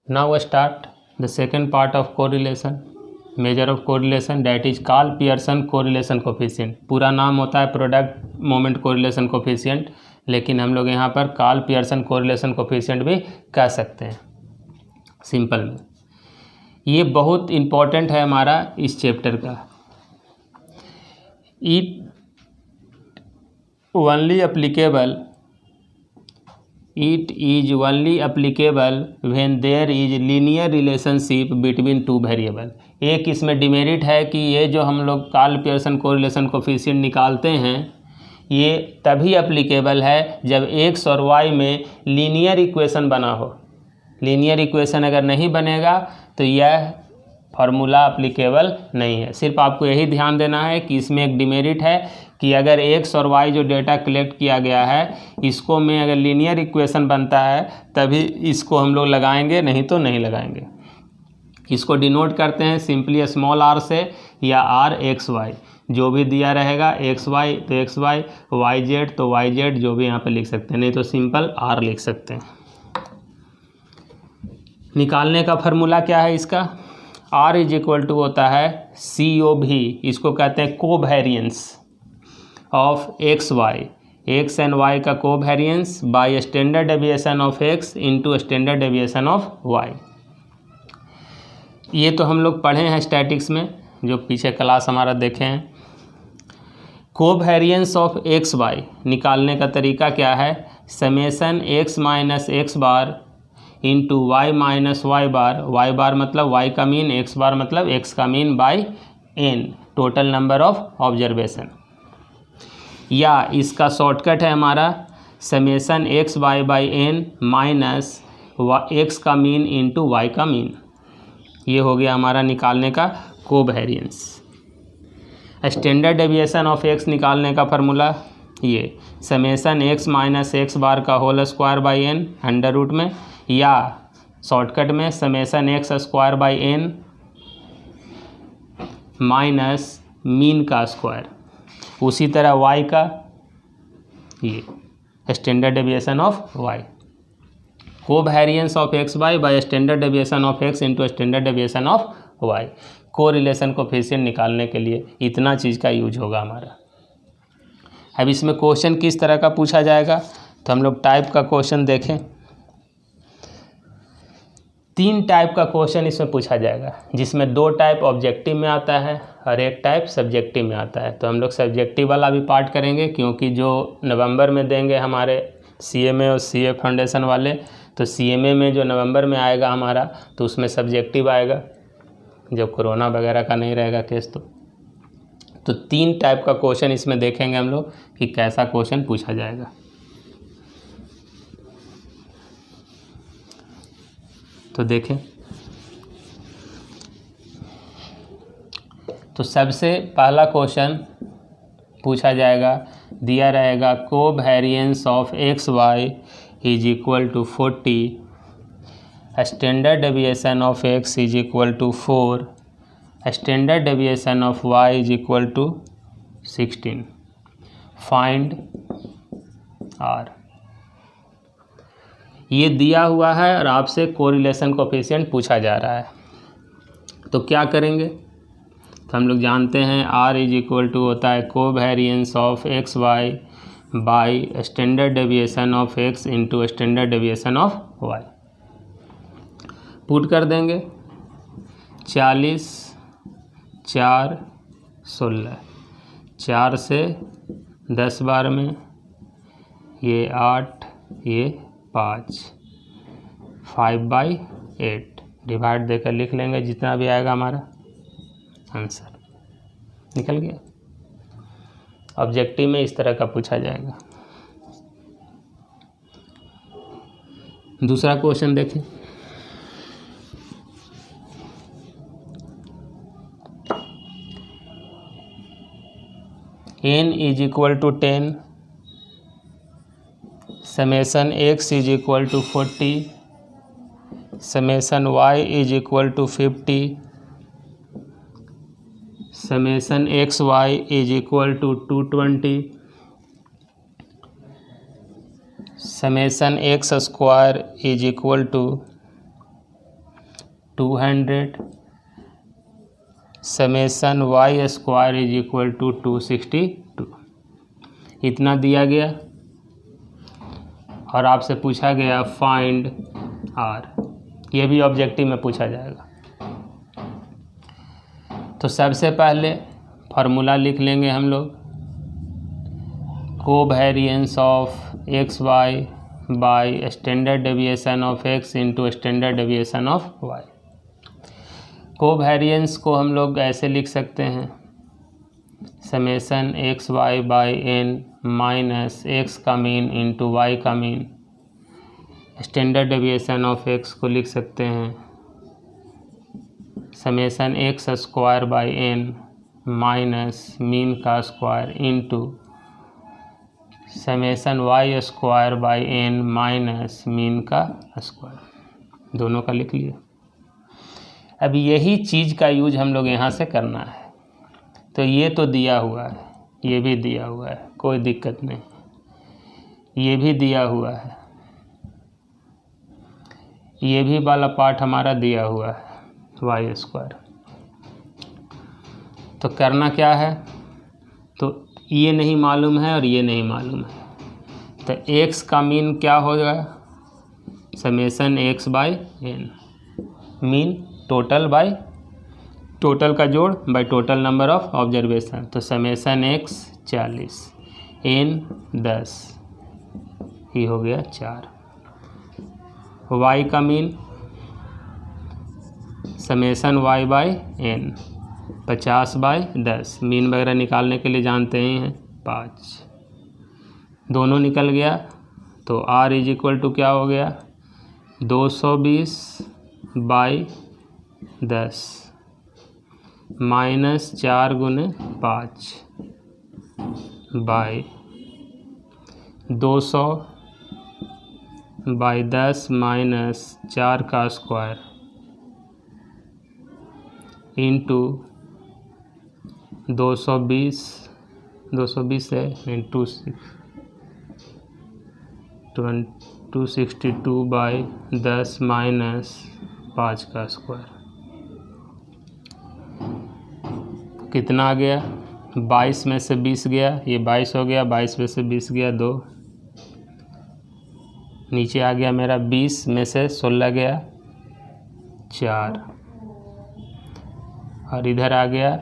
Now start the second part of correlation, measure of correlation, that is Karl Pearson correlation coefficient। पूरा नाम होता है product moment correlation coefficient, लेकिन हम लोग यहाँ पर कार्ल पियर्सन correlation coefficient भी कह सकते हैं सिंपल में। ये बहुत इम्पोर्टेंट है हमारा इस चैप्टर का। It is only applicable when there is linear relationship between two variable। एक इसमें डिमेरिट है कि ये जो हम लोग कार्ल पियर्सन कोरिलेशन कोफिशिएंट निकालते हैं ये तभी अप्लीकेबल है जब एक्स और वाई में लीनियर इक्वेशन बना हो। लीनियर इक्वेशन अगर नहीं बनेगा तो यह फार्मूला अप्लीकेबल नहीं है। सिर्फ आपको यही ध्यान देना है कि इसमें एक डिमेरिट है कि अगर एक्स और वाई जो डेटा कलेक्ट किया गया है इसको में अगर लीनियर इक्वेशन बनता है तभी इसको हम लोग लगाएंगे, नहीं तो नहीं लगाएंगे। इसको डिनोट करते हैं सिंपली स्मॉल आर से या आर एक्स वाई, जो भी दिया रहेगा एक्स वाई तो एक्स वाई, वाई जेड तो वाई जेड, जो भी यहाँ पे लिख सकते हैं, नहीं तो सिंपल आर लिख सकते हैं। निकालने का फार्मूला क्या है इसका? R इज इक्वल टू होता है COV, इसको कहते हैं covariance of x Y, X and Y का covariance by standard deviation of x into standard deviation of Y. ये तो हम लोग पढ़े हैं स्टैटिक्स में, जो पीछे क्लास हमारा देखे हैं। कोवेरियंस ऑफ एक्स वाई निकालने का तरीका क्या है? Summation x minus x bar into y minus y bar मतलब वाई का मीन, एक्स बार मतलब एक्स का mean by n, total number of observation. या इसका शॉर्टकट है हमारा summation x Y by N minus x का मीन इंटू वाई का मीन। ये हो गया हमारा निकालने का covariance. Standard deviation of x निकालने का फार्मूला ये summation x minus x bar का whole square by n under root में, या शॉर्टकट में summation x square by N minus mean का स्क्वायर। उसी तरह वाई का ये standard deviation of y, covariance of x Y by standard deviation of x into standard deviation of y. Correlation coefficient निकालने के लिए इतना चीज़ का यूज होगा हमारा। अब इसमें क्वेश्चन किस तरह का पूछा जाएगा तो हम लोग टाइप का क्वेश्चन देखें। 3 टाइप का क्वेश्चन इसमें पूछा जाएगा, जिसमें 2 टाइप ऑब्जेक्टिव में आता है और 1 टाइप सब्जेक्टिव में आता है। तो हम लोग सब्जेक्टिव वाला भी पार्ट करेंगे, क्योंकि जो नवंबर में देंगे हमारे CMA और CA फाउंडेशन वाले, तो CMA में जो नवंबर में आएगा हमारा तो उसमें सब्जेक्टिव आएगा, जब कोरोना वगैरह का नहीं रहेगा केस। तो 3 टाइप का क्वेश्चन इसमें देखेंगे हम लोग कि कैसा क्वेश्चन पूछा जाएगा। तो देखें, तो सबसे पहला क्वेश्चन पूछा जाएगा, दिया रहेगा covariance of x y is equal to 40, standard deviation of x is equal to 4, standard deviation of y is equal to 16, find r. ये दिया हुआ है और आपसे कोरिलेशन कोफिशिएंट पूछा जा रहा है, तो क्या करेंगे? तो हम लोग जानते हैं R इज इक्वल टू होता है covariance of x Y by standard deviation of x into standard deviation of y. Put कर देंगे 40 4 16, 4 से 10 बार में ये 8, ये 5, 5/8 डिवाइड देकर लिख लेंगे, जितना भी आएगा हमारा आंसर निकल गया। ऑब्जेक्टिव में इस तरह का पूछा जाएगा। दूसरा क्वेश्चन देखें। n is equal to 10, summation x is equal to 40, summation y is equal to 50, summation x y is equal to 220, summation x square is equal to 200 summation Y square is equal to 262, इतना दिया गया और आपसे पूछा गया find r. ये भी objective में पूछा जाएगा। तो सबसे पहले फार्मूला लिख लेंगे हम लोग, covariance of x Y by standard deviation of x into standard deviation of Y. Covariance को हम लोग ऐसे लिख सकते हैं, summation x Y by N minus x का मीन इंटू वाई का mean. Standard deviation of X को लिख सकते हैं summation x square by N minus mean का square into summation Y square by N minus mean का square. दोनों का लिख लिया। अब यही चीज़ का यूज हम लोग यहाँ से करना है। तो ये तो दिया हुआ है, ये भी दिया हुआ है, कोई दिक्कत नहीं, ये भी दिया हुआ है, ये भी वाला पार्ट हमारा दिया हुआ है वाई स्क्वायर। तो करना क्या है, तो ये नहीं मालूम है और ये नहीं मालूम है, तो एक्स का मीन क्या होगा, summation x by n, mean total by total का जोड़ by total number of observation. तो समेसन एक्स 40 एन 10, ये हो गया 4। वाई का mean summation y by n 50 by 10, mean वगैरह निकालने के लिए जानते ही हैं 5, दोनों निकल गया। तो आर इज इक्वल टू क्या हो गया, 220 बाई 10 माइनस 4 गुने 5 बाई 200 बाई 10 माइनस 4 का स्क्वायर इंटू 220 है इंटू 262 बाई 10 माइनस 5 का स्क्वायर। कितना आ गया, 22 में से 20 गया, ये 22 हो गया, 22 में से 20 गया 2, नीचे आ गया मेरा 20 में से 16 गया 4, और इधर आ गया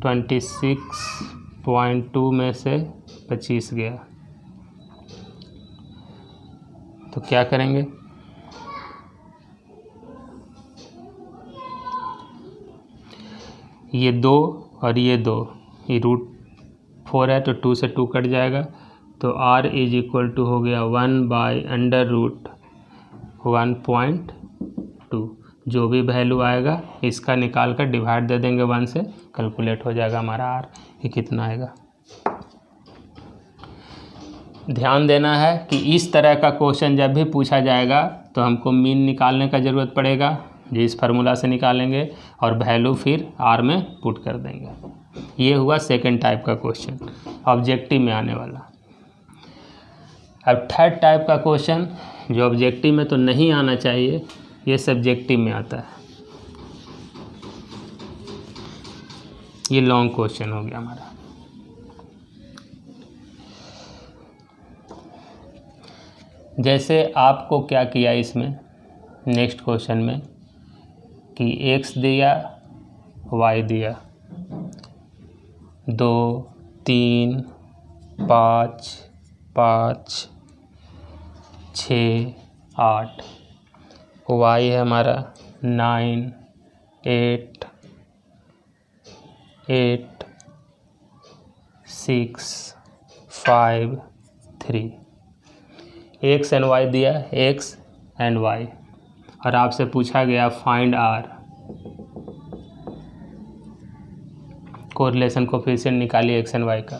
26.2 में से 25 गया। तो क्या करेंगे, ये 2 और ये 2, ये √4 है तो 2 से 2 कट जाएगा। तो r इज इक्वल टू हो गया 1/√1.2, जो भी वैल्यू आएगा इसका निकाल कर डिवाइड दे देंगे 1 से, कैलकुलेट हो जाएगा हमारा r। ये कितना आएगा। ध्यान देना है कि इस तरह का क्वेश्चन जब भी पूछा जाएगा तो हमको मीन निकालने का ज़रूरत पड़ेगा, जिस फार्मूला से निकालेंगे, और वैल्यू फिर आर में पुट कर देंगे। ये हुआ सेकंड टाइप का क्वेश्चन, ऑब्जेक्टिव में आने वाला। अब थर्ड टाइप का क्वेश्चन जो ऑब्जेक्टिव में तो नहीं आना चाहिए, ये सब्जेक्टिव में आता है। ये लॉन्ग क्वेश्चन हो गया हमारा। जैसे आपको क्या किया इसमें नेक्स्ट क्वेश्चन में कि x दिया, y दिया, 2 3 5 5 6 8, y है हमारा 9 8 8 6 5 3, x एंड y दिया, x एंड y, और आपसे पूछा गया फाइंड आर, कोरिलेशन कोफिशिएंट निकालिए x एंड y का।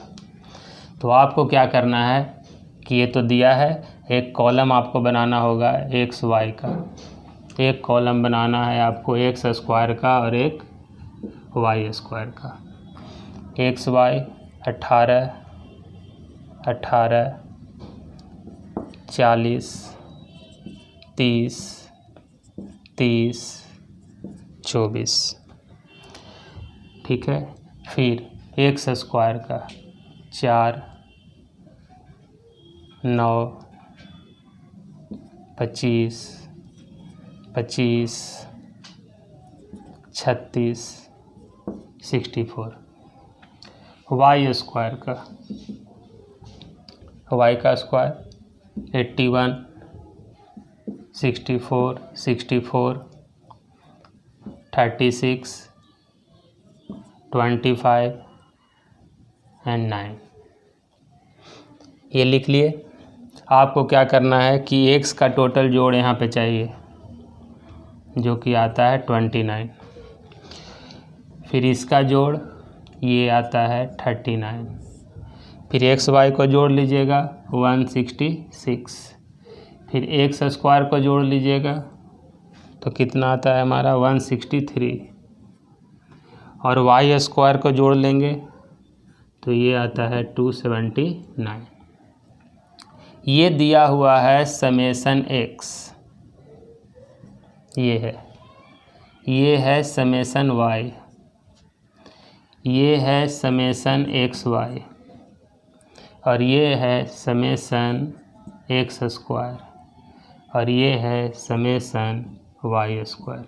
तो आपको क्या करना है कि ये तो दिया है, एक कॉलम आपको बनाना होगा x y का, एक कॉलम बनाना है आपको x स्क्वायर का और एक y स्क्वायर का। x y 18 18 40 30 30 24, ठीक है। फिर एक्स स्क्वायर का 4, 9, 25, 25, 36, 64। वाई स्क्वायर का, वाई का स्क्वायर 81, 64, 64, 36, 25 एंड 9। ये लिख लिए। आपको क्या करना है कि एक्स का टोटल जोड़ यहाँ पे चाहिए, जो कि आता है 29। फिर इसका जोड़ ये आता है 39। फिर एक्स वाई को जोड़ लीजिएगा 166। फिर एक्स स्क्वायर को जोड़ लीजिएगा तो कितना आता है हमारा 163। और वाई स्क्वायर को जोड़ लेंगे तो ये आता है 279। ये दिया हुआ है समेसन एक्स, ये है समेसन वाई, ये है समेसन एक्स वाई, और ये है समेसन एक्स स्क्वायर, और ये है समेसन वाई स्क्वायर।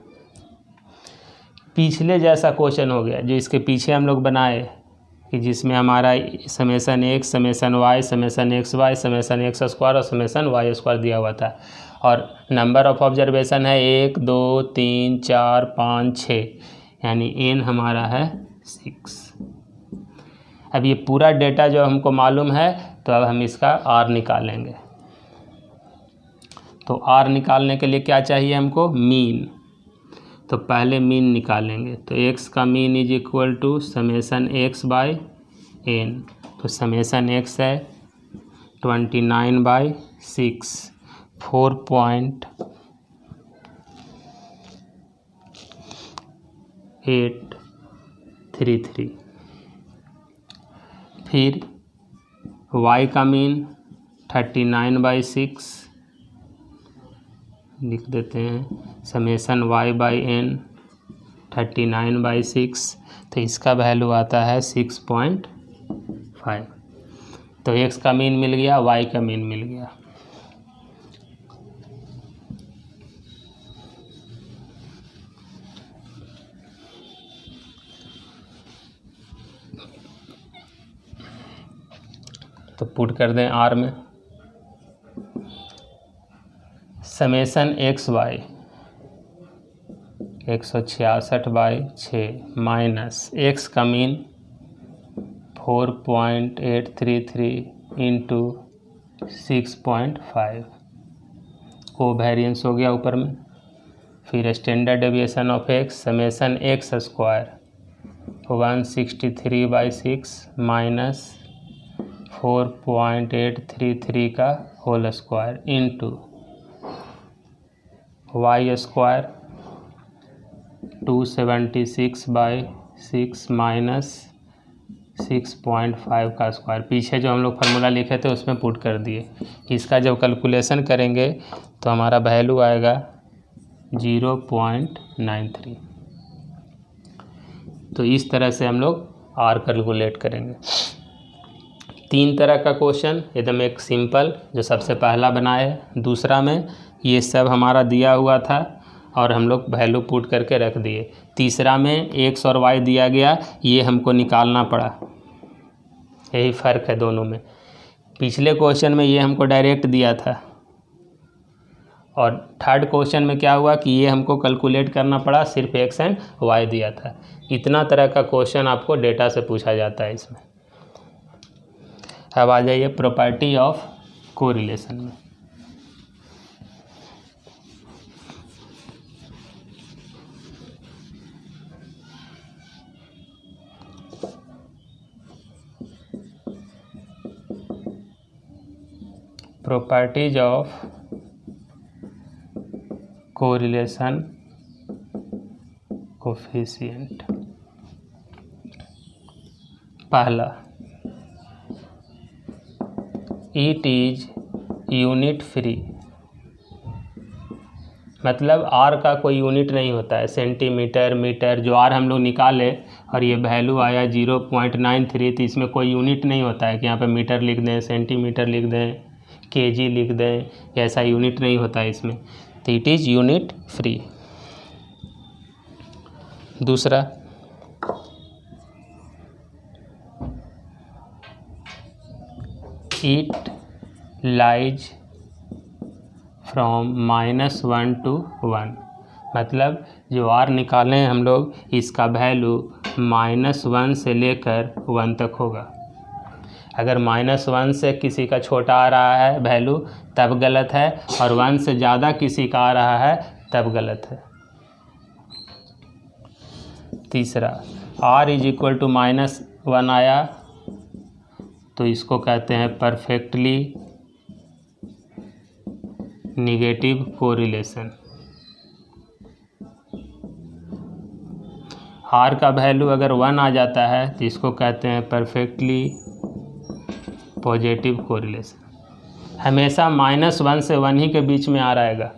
पिछले जैसा क्वेश्चन हो गया जो इसके पीछे हम लोग बनाए, कि जिसमें हमारा summation x, summation y, summation x y, summation x square और समेसन वाई स्क्वायर दिया हुआ था। और नंबर ऑफ ऑब्जर्वेशन है 1, 2, 3, 4, 5, 6, यानी n हमारा है 6। अब ये पूरा डेटा जो हमको मालूम है, तो अब हम इसका r निकालेंगे। तो r निकालने के लिए क्या चाहिए हमको? मीन। तो पहले मीन निकालेंगे। तो x का mean is equal to summation x by n। तो समेसन x है 29/6, 4.833। फिर y का मीन 39/6 लिख देते हैं, समेसन y बाई n 39/6। तो इसका वैल्यू आता है 6.5। तो x का मीन मिल गया, y का मीन मिल गया। तो पुट कर दें r में, summation x y 166/6 minus x का मीन 4.833 इंटू 6.5 को वेरिएंस हो गया ऊपर में। फिर standard deviation of x, summation x square 163/6 minus 4.833 का whole square into y square 276/6 minus 6.5 का स्क्वायर। पीछे जो हम लोग फार्मूला लिखे थे उसमें पुट कर दिए। इसका जब कैलकुलेशन करेंगे तो हमारा वैल्यू आएगा 0.93। तो इस तरह से हम लोग आर कैलकुलेट करेंगे। 3 तरह का क्वेश्चन, एकदम एक सिंपल जो सबसे पहला बनाए, दूसरा में ये सब हमारा दिया हुआ था और हम लोग वैल्यू पुट करके रख दिए। तीसरा में एक्स और वाई दिया गया, ये हमको निकालना पड़ा। यही फ़र्क है दोनों में। पिछले क्वेश्चन में ये हमको डायरेक्ट दिया था, और थर्ड क्वेश्चन में क्या हुआ कि ये हमको कैलकुलेट करना पड़ा, सिर्फ एक्स एंड वाई दिया था। इतना तरह का क्वेश्चन आपको डेटा से पूछा जाता है इसमें। अब आ जाइए प्रॉपर्टी ऑफ कोरिलेशन में। Properties of correlation coefficient. पहला, इट इज यूनिट फ्री मतलब आर का कोई यूनिट नहीं होता है, सेंटीमीटर, मीटर, जो आर हम लोग निकाले और ये वैल्यू आया 0.93, तो इसमें कोई यूनिट नहीं होता है कि यहाँ पे मीटर लिख दें, सेंटीमीटर लिख दें, केजी लिख दें, ऐसा यूनिट नहीं होता है इसमें, तो इट इज़ यूनिट फ्री। दूसरा, इट लाइज फ्रॉम -1 to 1, मतलब जो आर निकालें हम लोग, इसका वैल्यू -1 से लेकर 1 तक होगा। अगर -1 से किसी का छोटा आ रहा है वैल्यू तब गलत है, और 1 से ज़्यादा किसी का आ रहा है तब गलत है। तीसरा, r इज इक्वल टू -1 आया तो इसको कहते हैं परफेक्टली निगेटिव कोरिलेशन। r का वैल्यू अगर 1 आ जाता है तो इसको कहते हैं परफेक्टली पॉजिटिव कोरिलेशन। हमेशा -1 से 1 ही के बीच में आ रहेगा,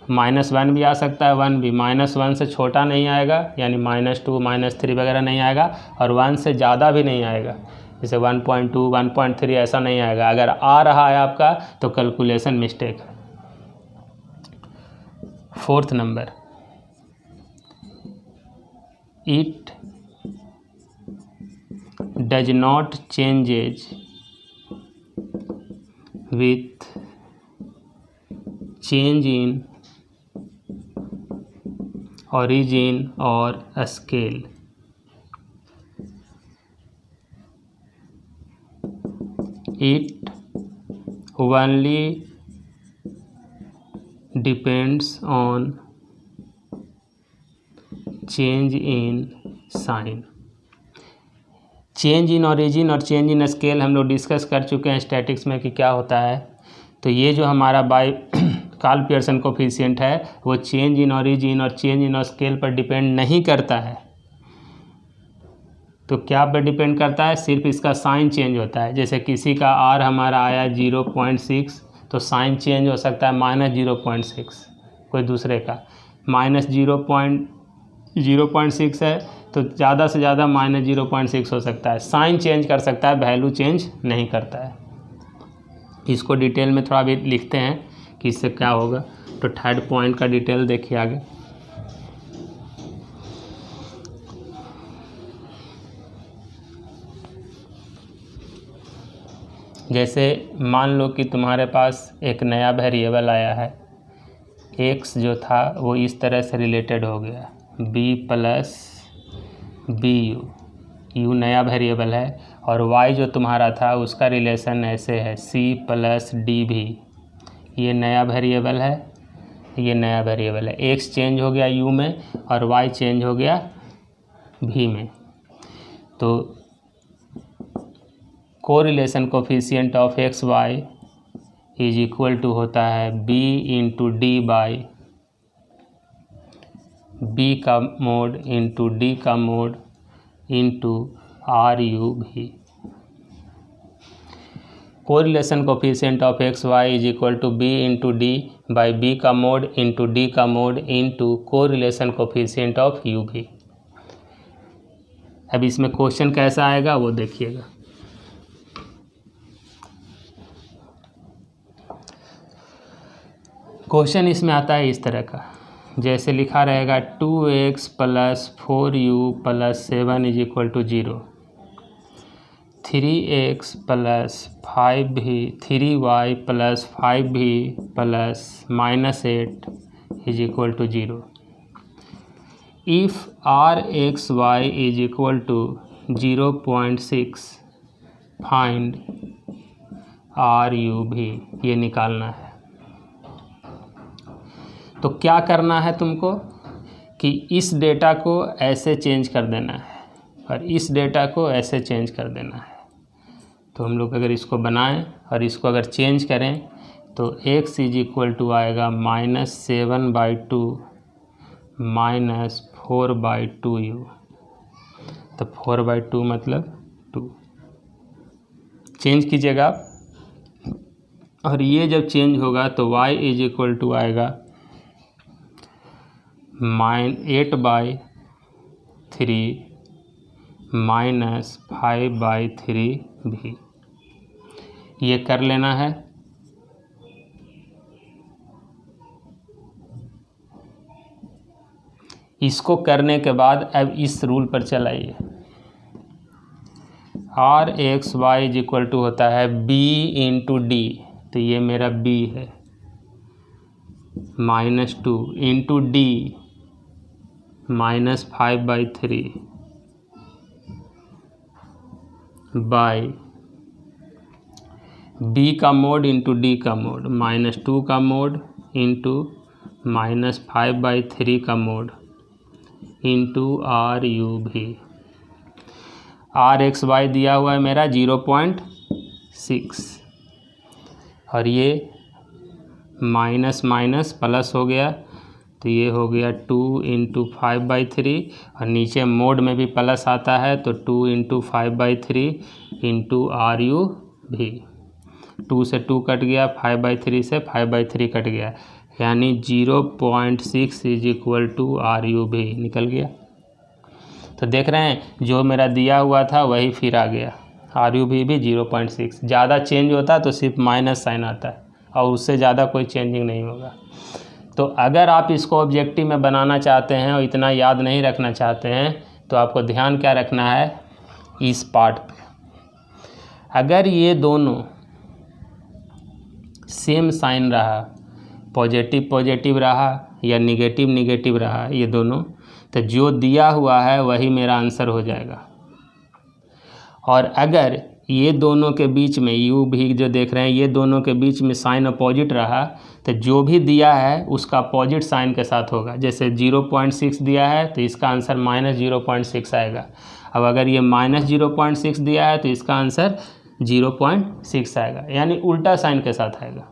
-1 भी आ सकता है, 1 भी, -1 से छोटा नहीं आएगा, यानी -2 -3 वगैरह नहीं आएगा, और 1 से ज़्यादा भी नहीं आएगा, जैसे 1.2 1.3 ऐसा नहीं आएगा। अगर आ रहा है आपका तो कैलकुलेशन मिस्टेक है। Fourth number, it does not changes with change in origin or scale। It only depends on change in sign। Change in origin और चेंज इन स्केल हम लोग डिस्कस कर चुके हैं स्टैटिक्स में कि क्या होता है। तो ये जो हमारा बाय कार्ल पियर्सन कोफिशिएंट है वो चेंज इन ओरिजिन और चेंज इन स्केल पर डिपेंड नहीं करता है। तो क्या पर डिपेंड करता है? सिर्फ इसका साइन चेंज होता है। जैसे किसी का आर हमारा आया 0.6 तो साइन चेंज हो सकता है -0.6, कोई दूसरे का -0.6 है तो ज़्यादा से ज़्यादा -0.6 हो सकता है। साइन चेंज कर सकता है, वैल्यू चेंज नहीं करता है। इसको डिटेल में थोड़ा भी लिखते हैं कि इससे क्या होगा। तो थर्ड पॉइंट का डिटेल देखिए आगे। जैसे मान लो कि तुम्हारे पास एक नया वेरिएबल आया है, x जो था वो इस तरह से रिलेटेड हो गया b + bu, u नया वेरिएबल है, और y जो तुम्हारा था उसका रिलेशन ऐसे है c + dv। ये नया वेरिएबल है, ये नया वेरिएबल है। x चेंज हो गया u में और y चेंज हो गया v में। तो correlation coefficient of x y is equal to होता है b × d बाई b का मोड इंटू d का mod into RUV। Correlation coefficient of x y is equal to b × d by b का mod into d का mod into correlation coefficient of UV। अब इसमें question कैसा आएगा वो देखिएगा। क्वेश्चन इसमें आता है इस तरह का, जैसे लिखा रहेगा 2x + 4u + 7 is equal to 0, 3x + 3y + 5v + -8 is equal to 0। If rxy is equal to 0.6 find RUV, ये निकालना है। तो क्या करना है तुमको कि इस डेटा को ऐसे चेंज कर देना है और इस डेटा को ऐसे चेंज कर देना है। तो हम लोग अगर इसको बनाएं और इसको अगर चेंज करें तो x इज इक्वल टू आएगा -7/2 -4/2u। तो 4/2 मतलब 2 चेंज कीजिएगा आप, और ये जब चेंज होगा तो y इज इक्वल टू आएगा 8/3 - 5/3 भी, ये कर लेना है। इसको करने के बाद अब इस रूल पर चलाइए। RxY होता है B × D, तो ये मेरा B है, -2 × D -5/3 बाय B का मोड × D का मोड, -2 का मोड × -5/3 का मोड × RxY दिया हुआ है मेरा 0.6, और ये माइनस माइनस प्लस हो गया, तो ये हो गया 2 × 5/3, और नीचे मोड में भी प्लस आता है तो 2 × 5/3 × RUV। 2 से 2 कट गया, 5/3 से 5/3 कट गया, यानी 0.6 = RUV निकल गया। तो देख रहे हैं जो मेरा दिया हुआ था वही फिर आ गया, RUV भी 0.6। ज़्यादा चेंज होता तो सिर्फ माइनस साइन आता है, और उससे ज़्यादा कोई चेंजिंग नहीं होगा। तो अगर आप इसको ऑब्जेक्टिव में बनाना चाहते हैं और इतना याद नहीं रखना चाहते हैं, तो आपको ध्यान क्या रखना है इस पार्ट पे। अगर ये दोनों सेम साइन रहा, पॉजिटिव पॉजिटिव रहा या निगेटिव निगेटिव रहा, ये दोनों, तो जो दिया हुआ है वही मेरा आंसर हो जाएगा। और अगर ये दोनों के बीच में यू भी जो देख रहे हैं, ये दोनों के बीच में साइन अपोजिट रहा, तो जो भी दिया है उसका अपोजिट साइन के साथ होगा। जैसे 0.6 दिया है तो इसका आंसर -0.6 आएगा। अब अगर ये -0.6 दिया है तो इसका आंसर 0.6 आएगा, यानी उल्टा साइन के साथ आएगा,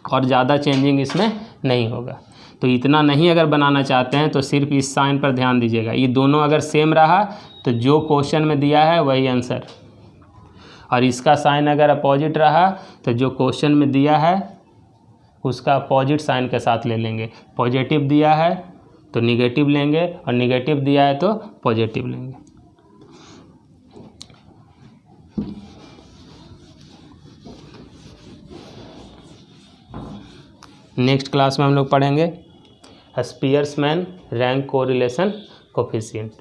और ज़्यादा चेंजिंग इसमें नहीं होगा। तो इतना नहीं अगर बनाना चाहते हैं तो सिर्फ इस साइन पर ध्यान दीजिएगा। ये दोनों अगर सेम रहा तो जो क्वेश्चन में दिया है वही आंसर, और इसका साइन अगर अपोजिट रहा तो जो क्वेश्चन में दिया है उसका अपोजिट साइन के साथ ले लेंगे। पॉजिटिव दिया है तो निगेटिव लेंगे, और निगेटिव दिया है तो पॉजिटिव लेंगे। नेक्स्ट क्लास में हम लोग पढ़ेंगे स्पीयर्समैन रैंक कोरिलेशन कोफिशिएंट।